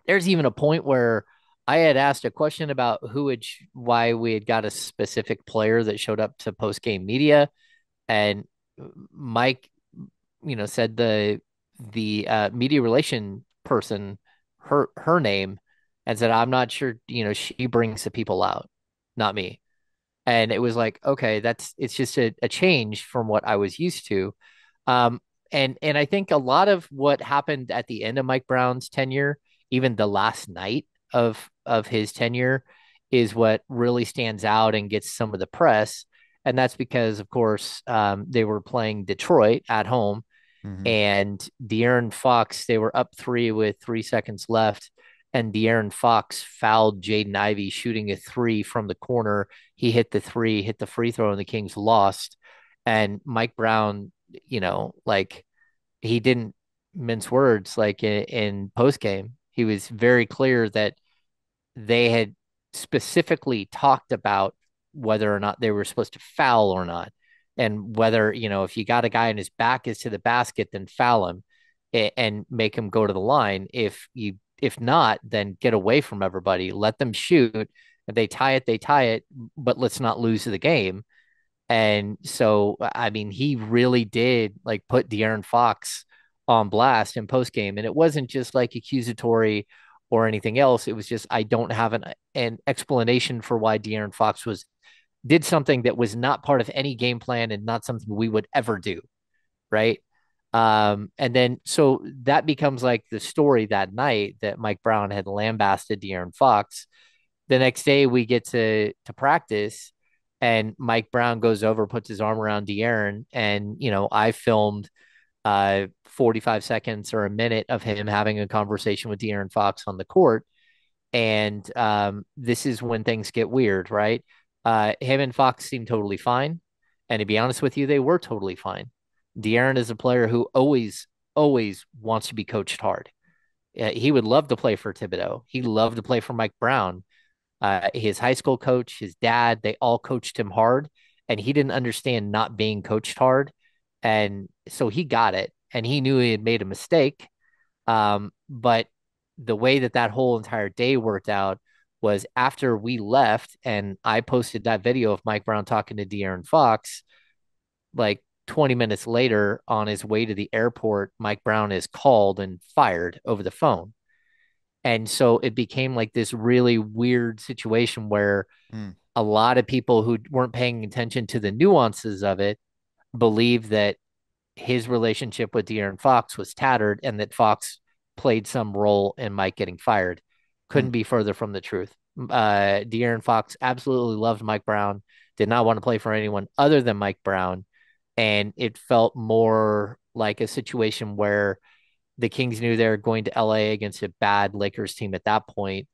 there's even a point where I had asked a question about why we had got a specific player that showed up to post game media, and Mike, said the media relation person, her name, and said, I'm not sure, she brings the people out, not me. And it was like, okay, it's just a change from what I was used to. Um, and I think a lot of what happened at the end of Mike Brown's tenure, even the last night of his tenure, is what really stands out and gets some of the press. And that's because, of course, they were playing Detroit at home, Hmm. and De'Aaron Fox, they were up three with 3 seconds left. And De'Aaron Fox fouled Jaden Ivey shooting a three from the corner. He hit the three, hit the free throw, and the Kings lost. And Mike Brown, like he didn't mince words like in post game. He was very clear that they had specifically talked about whether or not they were supposed to foul or not. And whether, if you got a guy and his back is to the basket, then foul him and make him go to the line. If not, then get away from everybody. Let them shoot. If they tie it, they tie it, but let's not lose the game. And so, I mean, he really did like put De'Aaron Fox on blast in post game. And it wasn't just like accusatory or anything else. It was just, I don't have an explanation for why De'Aaron Fox did something that was not part of any game plan and not something we would ever do. Right. And then so that becomes like the story that night that Mike Brown had lambasted De'Aaron Fox. The next day we get to practice, and Mike Brown goes over, puts his arm around De'Aaron, and I filmed 45 seconds or a minute of him having a conversation with De'Aaron Fox on the court. And this is when things get weird, right? Him and Fox seem totally fine. And to be honest with you, they were totally fine. De'Aaron is a player who always wants to be coached hard. He would love to play for Thibodeau. He loved to play for Mike Brown. His high school coach, his dad, they all coached him hard, and he didn't understand not being coached hard. And so he got it, and he knew he had made a mistake. But the way that whole entire day worked out was after we left, and I posted that video of Mike Brown talking to De'Aaron Fox, like 20 minutes later on his way to the airport, Mike Brown is called and fired over the phone. And so it became like this really weird situation where Mm. a lot of people who weren't paying attention to the nuances of it believed that his relationship with De'Aaron Fox was tattered and that Fox played some role in Mike getting fired. Mm. Couldn't be further from the truth. De'Aaron Fox absolutely loved Mike Brown, did not want to play for anyone other than Mike Brown. And it felt more like a situation where the Kings knew they were going to LA against a bad Lakers team at that point.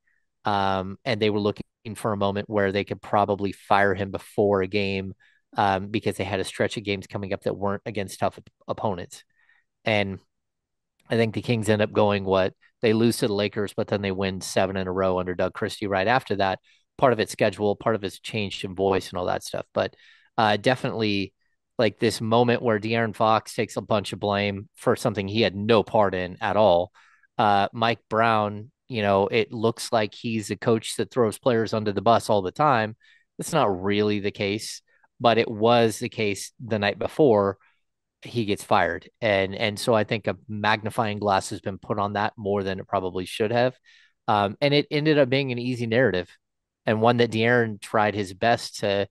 And they were looking for a moment where they could probably fire him before a game because they had a stretch of games coming up that weren't against tough opponents. And I think the Kings end up going what they lose to the Lakers, but then they win seven in a row under Doug Christie right after that. Part of it's schedule, part of it's changed in voice and all that stuff. But definitely like this moment where De'Aaron Fox takes a bunch of blame for something he had no part in at all. Mike Brown, it looks like he's a coach that throws players under the bus all the time. That's not really the case, but it was the case the night before he gets fired. And so I think a magnifying glass has been put on that more than it probably should have. And it ended up being an easy narrative and one that De'Aaron tried his best to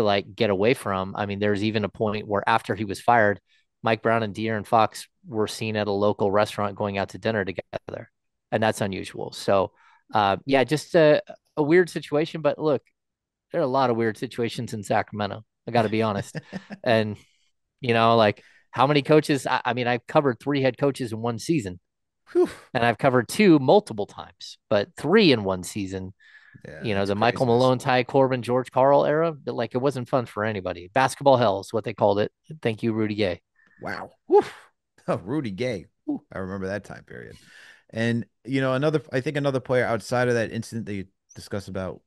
like get away from. I mean, there's even a point where after he was fired, Mike Brown and De'Aaron Fox were seen at a local restaurant going out to dinner together. And that's unusual. So yeah, just a weird situation. But look, there are a lot of weird situations in Sacramento. I got to be honest. And like how many coaches? I mean, I've covered three head coaches in one season, Whew. and I've covered two multiple times, but three in one season. Yeah, that's The Michael craziness. Malone, Ty Corbin, George Karl era, but like it wasn't fun for anybody. Basketball hell is what they called it. Thank you, Rudy Gay. Wow. Whew. Oh, Rudy Gay. Whew. I remember that time period. And I think another player outside of that incident that you discussed about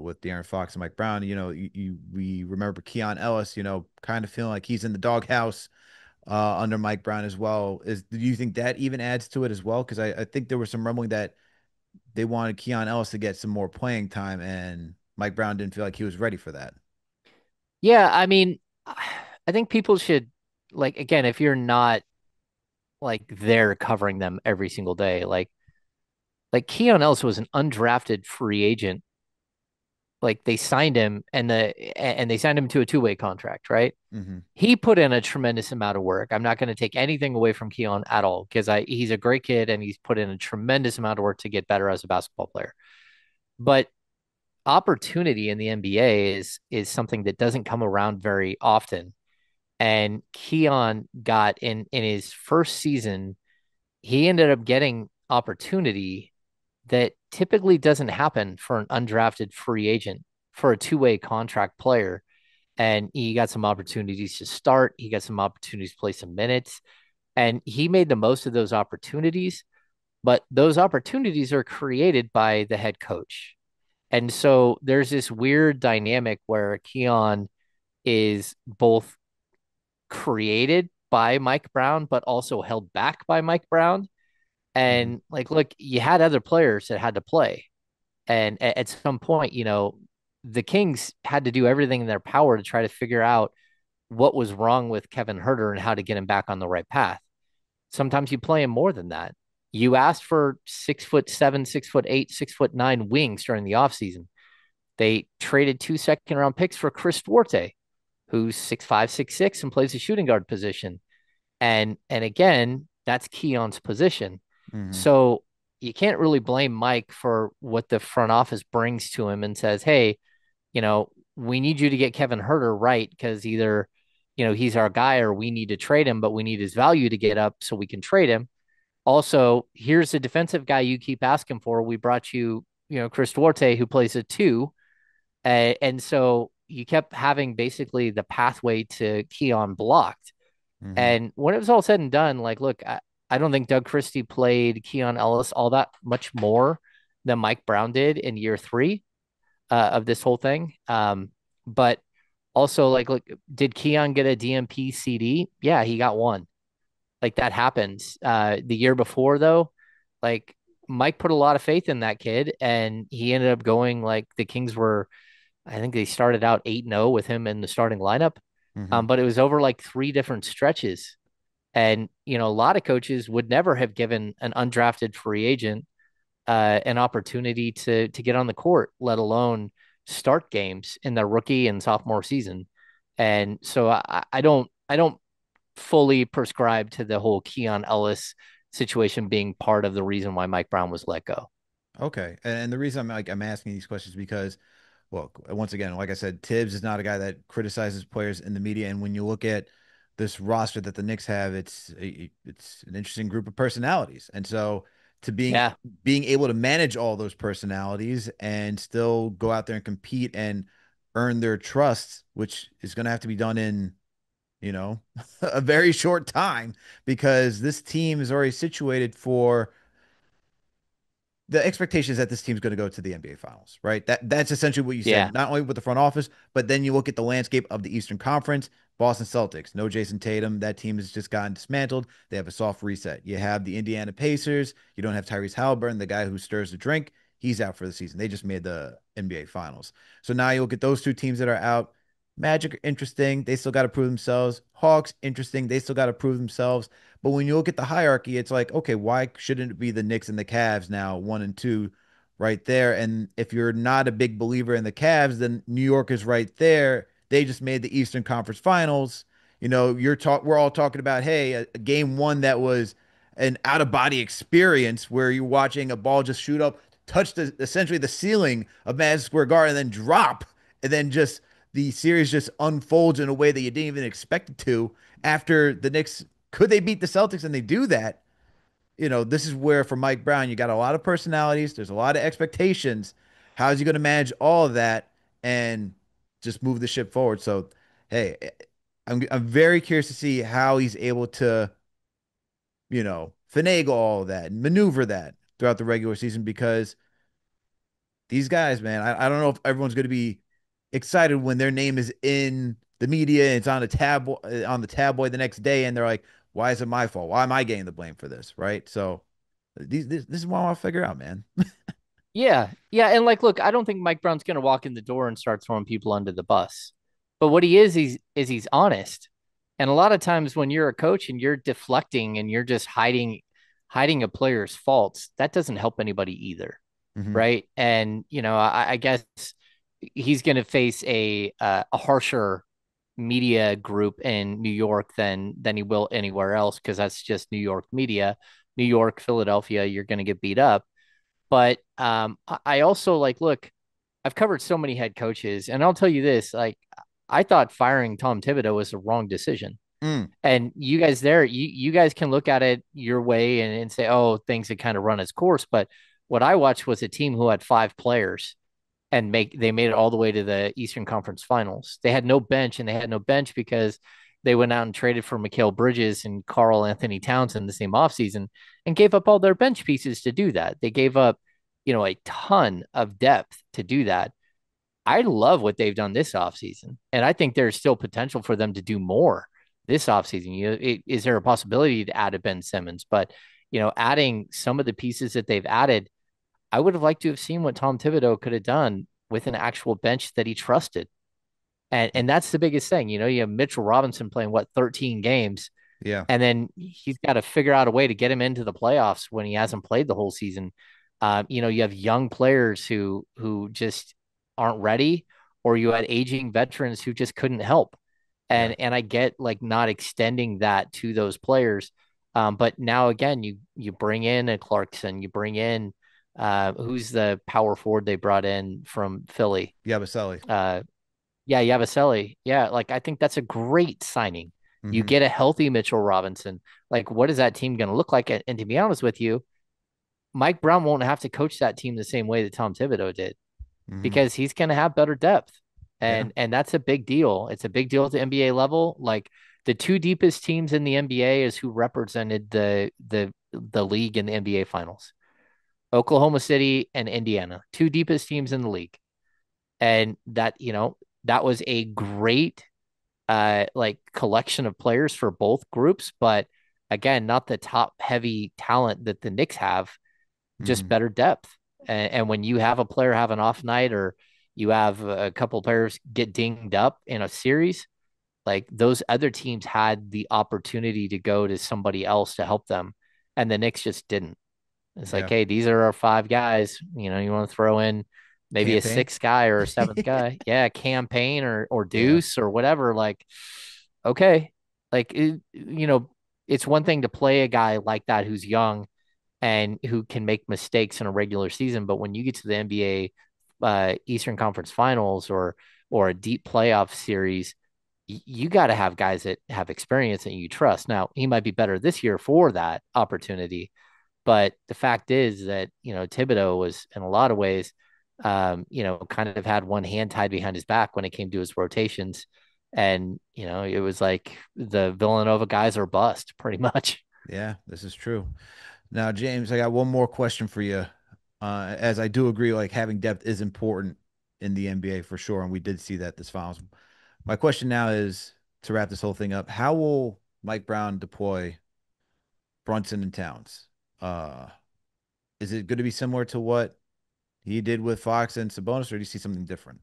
with De'Aaron Fox and Mike Brown, we remember Keon Ellis, kind of feeling like he's in the doghouse under Mike Brown as well. Do you think that even adds to it as well? Because I think there was some rumbling that they wanted Keon Ellis to get some more playing time, and Mike Brown didn't feel like he was ready for that. Yeah, I mean, I think people should like again, if you're not like there covering them every single day, like Keon Ellis was an undrafted free agent like they signed him and they signed him to a two-way contract, right? Hmm. He put in a tremendous amount of work. I'm not going to take anything away from Keon at all because I he's a great kid and he's put in a tremendous amount of work to get better as a basketball player. But opportunity in the NBA is something that doesn't come around very often. And Keon got in his first season, he ended up getting opportunity that typically doesn't happen for an undrafted free agent for a two-way contract player. And he got some opportunities to start. He got some opportunities to play some minutes. And he made the most of those opportunities. But those opportunities are created by the head coach. And so there's this weird dynamic where Keon is both created by Mike Brown, but also held back by Mike Brown. Hmm. And like, look, you had other players that had to play. And at some point, the Kings had to do everything in their power to try to figure out what was wrong with Kevin Herter and how to get him back on the right path. Sometimes you play him more than that. You asked for 6'7", 6'8", 6'9" wings during the offseason. They traded 2 second-round picks for Chris Duarte, who's 6'5", 6'6", and plays the shooting guard position. And again, that's Keon's position. Hmm. So you can't really blame Mike for what the front office brings to him and says, hey, we need you to get Kevin Herter right because either, he's our guy or we need to trade him, but we need his value to get up so we can trade him. Also, here's a defensive guy you keep asking for. We brought you, Chris Duarte, who plays a two. And so you kept having basically the pathway to Keon blocked. Hmm. And when it was all said and done, like, look, I don't think Doug Christie played Keon Ellis all that much more than Mike Brown did in year three of this whole thing. But also, like, look, did Keon get a DMP CD? Yeah, he got one. Like that happens. The year before, though, like Mike put a lot of faith in that kid, and he ended up going like the Kings were. I think they started out 8-0 with him in the starting lineup, Hmm. but it was over like three different stretches. And a lot of coaches would never have given an undrafted free agent an opportunity to get on the court, let alone start games in their rookie and sophomore season. And so I don't fully prescribe to the whole Keon Ellis situation being part of the reason why Mike Brown was let go. Okay. And the reason I'm asking these questions because, well, once again, like I said, Tibbs is not a guy that criticizes players in the media. And when you look at this roster that the Knicks have, it's an interesting group of personalities. And so to Yeah, being able to manage all those personalities and still go out there and compete and earn their trust, which is going to have to be done in, you know, a very short time because this team is already situated for the expectation is that this team's going to go to the NBA Finals, right? That's essentially what you yeah, said. Not only with the front office, but then you look at the landscape of the Eastern Conference. Boston Celtics, no Jason Tatum. That team has just gotten dismantled. They have a soft reset. You have the Indiana Pacers. You don't have Tyrese Halliburton, the guy who stirs the drink. He's out for the season. They just made the NBA Finals. So now you look at those two teams that are out. Magic, interesting. They still got to prove themselves. Hawks, interesting. They still got to prove themselves. But when you look at the hierarchy, it's like, okay, why shouldn't it be the Knicks and the Cavs now, one and two, right there? And if you're not a big believer in the Cavs, then New York is right there. They just made the Eastern Conference Finals. We're all talking about, hey, a game one that was an out of body experience where you're watching a ball just shoot up, touch essentially the ceiling of Madison Square Garden, and then drop, and then just the series just unfolds in a way that you didn't even expect it to after the Knicks could they beat the Celtics and they do that? This is where for Mike Brown, you got a lot of personalities. There's a lot of expectations. How's he going to manage all of that and just move the ship forward? So, hey, I'm very curious to see how he's able to, finagle all of that and maneuver that throughout the regular season because these guys, man, I don't know if everyone's going to be excited when their name is in the media and it's on the tabloid the next day, and they're like, "Why is it my fault? Why am I getting the blame for this?" Right? So, this is what I want to figure out, man. yeah, yeah. And like, look, I don't think Mike Brown's gonna walk in the door and start throwing people under the bus. But what he is, he's honest. And a lot of times when you're a coach and you're deflecting and you're just hiding a player's faults, that doesn't help anybody either, Hmm. right? And I guess he's going to face a harsher media group in New York than he will anywhere else because that's just New York media. New York, Philadelphia, you're going to get beat up. But I also like look. I've covered so many head coaches, and I'll tell you this: like I thought firing Tom Thibodeau was the wrong decision. Mm, And you guys there, you guys can look at it your way and say, oh, things had kind of run its course. But what I watched was a team who had five players and they made it all the way to the Eastern Conference Finals. They had no bench, and they had no bench because they went out and traded for Mikal Bridges and Carl Anthony Towns in the same offseason and gave up all their bench pieces to do that. They gave up, a ton of depth to do that. I love what they've done this offseason, and I think there's still potential for them to do more this offseason. Is there a possibility to add a Ben Simmons? But adding some of the pieces that they've added, I would have liked to have seen what Tom Thibodeau could have done with an actual bench that he trusted. And that's the biggest thing. You have Mitchell Robinson playing 13 games, yeah, and then he's got to figure out a way to get him into the playoffs when he hasn't played the whole season. You have young players who just aren't ready, or you had aging veterans who just couldn't help. yeah, And I get like not extending that to those players. But now again, you bring in a Clarkson, you bring in who's the power forward they brought in from Philly? yeah, Baselli. Uh, yeah, Yabusele. Yeah, like I think that's a great signing. You Hmm. get a healthy Mitchell Robinson. Like, what is that team going to look like? And to be honest with you, Mike Brown won't have to coach that team the same way that Tom Thibodeau did Hmm. because he's going to have better depth, Yeah, and that's a big deal. It's a big deal at the NBA level. Like the two deepest teams in the NBA is who represented the league in the NBA Finals: Oklahoma City and Indiana, two deepest teams in the league, and that was a great like collection of players for both groups, but again, not the top heavy talent that the Knicks have, just hmm, better depth. And when you have a player have an off night or you have a couple players get dinged up in a series, like those other teams had the opportunity to go to somebody else to help them. And the Knicks just didn't. It's like, yeah. hey, these are our five guys. You want to throw in maybe a Campaign. sixth guy or a seventh guy. Yeah, campaign or Yeah, deuce or whatever. Like, okay. Like it's one thing to play a guy like that who's young and who can make mistakes in a regular season, but when you get to the NBA Eastern Conference Finals or a deep playoff series, you got to have guys that have experience and you trust. Now, he might be better this year for that opportunity, but the fact is that, Thibodeau was in a lot of ways, kind of had one hand tied behind his back when it came to his rotations. And, it was like the Villanova guys are bust pretty much. yeah, this is true. Now, James, I got one more question for you. As I do agree, like having depth is important in the NBA for sure, and we did see that this finals. My question now is to wrap this whole thing up: how will Mike Brown deploy Brunson and Towns? Uh, is it going to be similar to what he did with Fox and Sabonis, or do you see something different?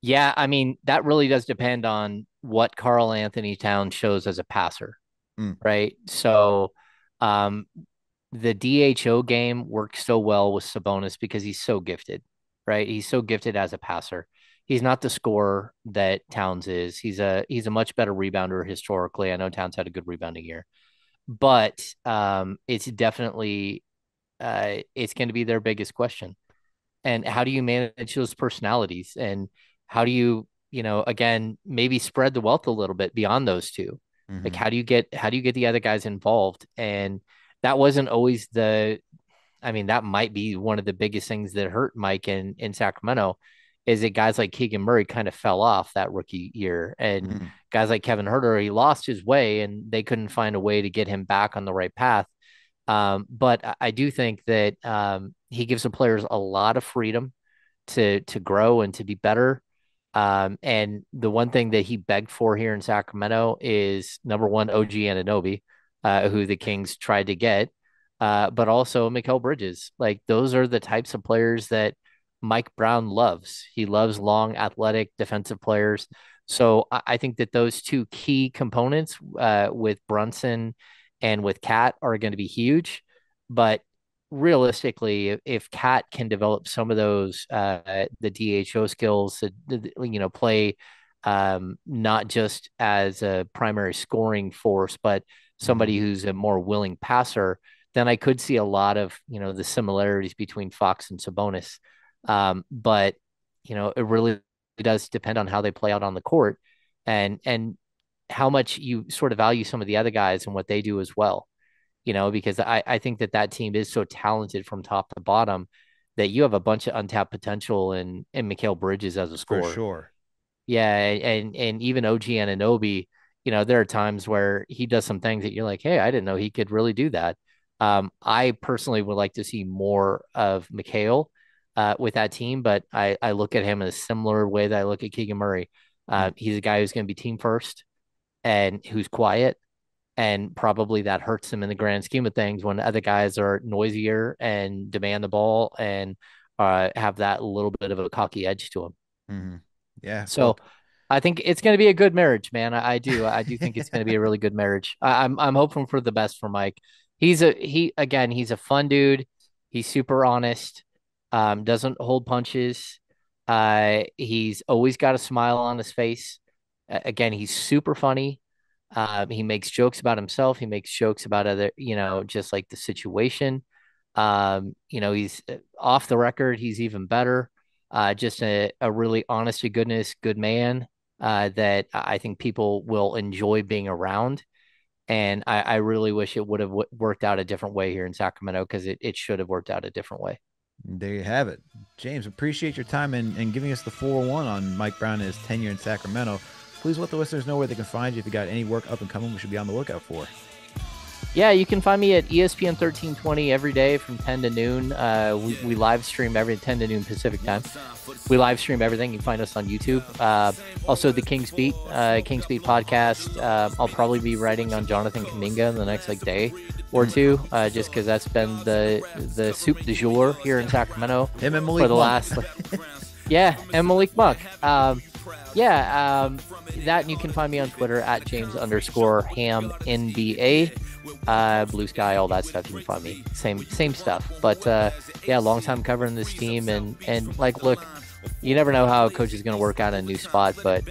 Yeah, I mean, that really does depend on what Carl Anthony Towns shows as a passer, Mm, right? So, um, the DHO game works so well with Sabonis because he's so gifted, right? He's so gifted as a passer. He's not the scorer that Towns is. He's a much better rebounder historically. I know Towns had a good rebounding year, but it's definitely it's going to be their biggest question. And how do you manage those personalities? And how do again, maybe spread the wealth a little bit beyond those two? Like hmm. how do you get the other guys involved? And that wasn't always I mean, that might be one of the biggest things that hurt Mike in Sacramento is that guys like Keegan Murray kind of fell off that rookie year. And Hmm. guys like Kevin Huerter, he lost his way and they couldn't find a way to get him back on the right path. But I do think that he gives the players a lot of freedom to grow and to be better. And the one thing that he begged for here in Sacramento is number one, OG Anunoby, who the Kings tried to get, but also Mikal Bridges. Like those are the types of players that Mike Brown loves. He loves long, athletic, defensive players. So I think that those two key components with Brunson and with KAT are going to be huge. But realistically, if Cat can develop some of those the DHO skills, play not just as a primary scoring force, but Hmm. somebody who's a more willing passer, then I could see a lot of the similarities between Fox and Sabonis. But it really does depend on how they play out on the court, and how much you sort of value some of the other guys and what they do as well. Because I think that team is so talented from top to bottom that you have a bunch of untapped potential in Mikal Bridges as a For scorer. sure. Yeah, and even OG Anunoby, there are times where he does some things that you're like, hey, I didn't know he could really do that. I personally would like to see more of Mikal with that team, but I look at him in a similar way that I look at Keegan Murray. Mm. He's a guy who's going to be team first and who's quiet, and probably that hurts him in the grand scheme of things when other guys are noisier and demand the ball and have that little bit of a cocky edge to him. Hmm. Yeah. So Look. I think it's going to be a good marriage, man. I do think it's going to be a really good marriage. I'm hoping for the best for Mike. He's a fun dude. He's super honest. Doesn't hold punches. He's always got a smile on his face. Again, he's super funny. He makes jokes about himself. He makes jokes about other, just like the situation. He's off the record. He's even better. Just a really honest to goodness good man that I think people will enjoy being around. And I really wish it would have worked out a different way here in Sacramento, because it should have worked out a different way. There you have it. James, appreciate your time and giving us the 401 on Mike Brown and his tenure in Sacramento. Please let the listeners know where they can find you. If you got any work up and coming, we should be on the lookout for. Yeah, you can find me at ESPN 1320 every day from 10 to noon. We live stream every 10 to noon Pacific time. We live stream everything. You can find us on YouTube. Also, the King's Beat podcast. I'll probably be writing on Jonathan Kuminga in the next day or two, just because that's been the soup du jour here in Sacramento Him and for Malik the Monk. last. Yeah, and Malik Monk. That, and you can find me on Twitter at James_HamNBA. Blue Sky, all that stuff. You can find me. Same stuff. But yeah, long time covering this team, and look, you never know how a coach is going to work out in a new spot, but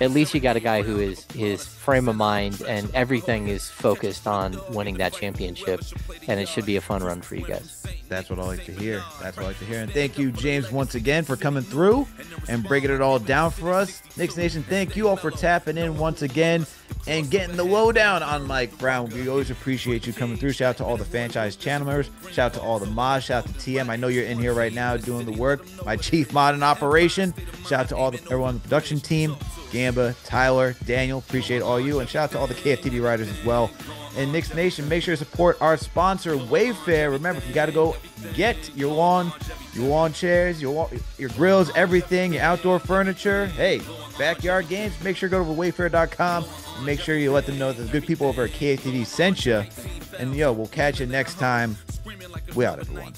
at least you got a guy who is his frame of mind and everything is focused on winning that championship, and it should be a fun run for you guys. That's what I like to hear. That's what I like to hear. And thank you, James, once again for coming through and breaking it all down for us. Knicks Nation, thank you all for tapping in once again and getting the lowdown on Mike Brown. We always appreciate you coming through. Shout out to all the Fanchise channel members. Shout out to all the mods. Shout out to TM. I know you're in here right now doing the work. My chief mod in operation. Shout out to everyone on the production team. Gamba, Tyler, Daniel, appreciate all you. And shout out to all the KFTV writers as well. And Knicks Nation, make sure to support our sponsor, Wayfair. Remember, if you got to go get your lawn chairs, your grills, everything, your outdoor furniture, hey, backyard games, make sure to go to wayfair.com and make sure you let them know that the good people over at KFTV sent you. And, we'll catch you next time. We out, everyone.